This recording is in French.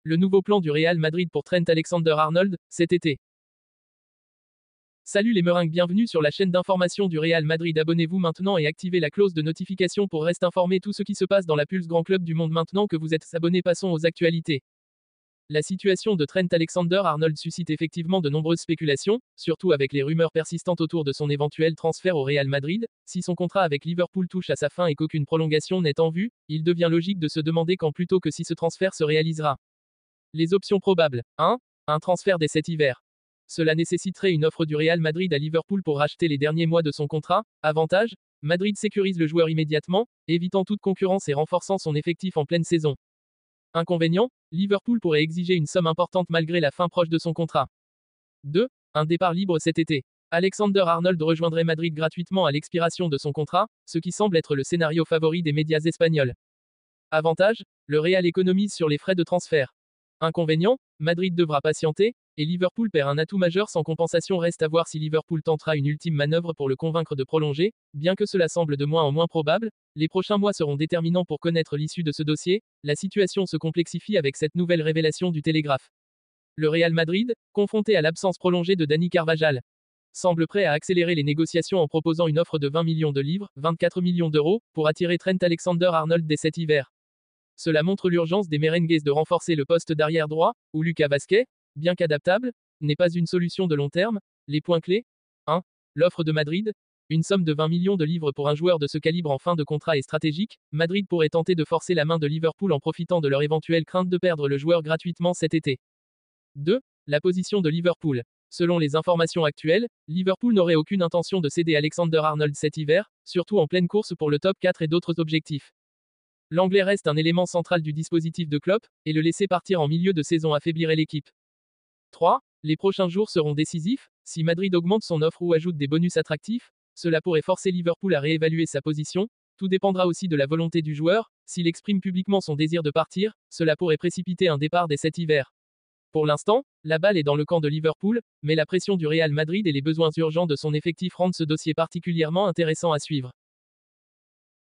Le nouveau plan du Real Madrid pour Trent Alexander-Arnold, cet été. Salut les meringues, bienvenue sur la chaîne d'information du Real Madrid. Abonnez-vous maintenant et activez la cloche de notification pour rester informé tout ce qui se passe dans la Pulse Grand Club du monde. Maintenant que vous êtes abonné, passons aux actualités. La situation de Trent Alexander-Arnold suscite effectivement de nombreuses spéculations, surtout avec les rumeurs persistantes autour de son éventuel transfert au Real Madrid. Si son contrat avec Liverpool touche à sa fin et qu'aucune prolongation n'est en vue, il devient logique de se demander quand plutôt que si ce transfert se réalisera. Les options probables. 1. Un transfert dès cet hiver. Cela nécessiterait une offre du Real Madrid à Liverpool pour racheter les derniers mois de son contrat. Avantage, Madrid sécurise le joueur immédiatement, évitant toute concurrence et renforçant son effectif en pleine saison. Inconvénient, Liverpool pourrait exiger une somme importante malgré la fin proche de son contrat. 2. Un départ libre cet été. Alexander-Arnold rejoindrait Madrid gratuitement à l'expiration de son contrat, ce qui semble être le scénario favori des médias espagnols. Avantage, le Real économise sur les frais de transfert. Inconvénient, Madrid devra patienter, et Liverpool perd un atout majeur sans compensation. Reste à voir si Liverpool tentera une ultime manœuvre pour le convaincre de prolonger, bien que cela semble de moins en moins probable. Les prochains mois seront déterminants pour connaître l'issue de ce dossier. La situation se complexifie avec cette nouvelle révélation du Télégraphe. Le Real Madrid, confronté à l'absence prolongée de Dani Carvajal, semble prêt à accélérer les négociations en proposant une offre de 20 millions de livres, 24 millions d'euros, pour attirer Trent Alexander-Arnold dès cet hiver. Cela montre l'urgence des merengues de renforcer le poste d'arrière droit, où Lucas Vázquez, bien qu'adaptable, n'est pas une solution de long terme. Les points clés. 1. L'offre de Madrid. Une somme de 20 millions de livres pour un joueur de ce calibre en fin de contrat est stratégique. Madrid pourrait tenter de forcer la main de Liverpool en profitant de leur éventuelle crainte de perdre le joueur gratuitement cet été. 2. La position de Liverpool. Selon les informations actuelles, Liverpool n'aurait aucune intention de céder Alexander-Arnold cet hiver, surtout en pleine course pour le top 4 et d'autres objectifs. L'Anglais reste un élément central du dispositif de Klopp, et le laisser partir en milieu de saison affaiblirait l'équipe. 3. Les prochains jours seront décisifs. Si Madrid augmente son offre ou ajoute des bonus attractifs, cela pourrait forcer Liverpool à réévaluer sa position. Tout dépendra aussi de la volonté du joueur. S'il exprime publiquement son désir de partir, cela pourrait précipiter un départ dès cet hiver. Pour l'instant, la balle est dans le camp de Liverpool, mais la pression du Real Madrid et les besoins urgents de son effectif rendent ce dossier particulièrement intéressant à suivre.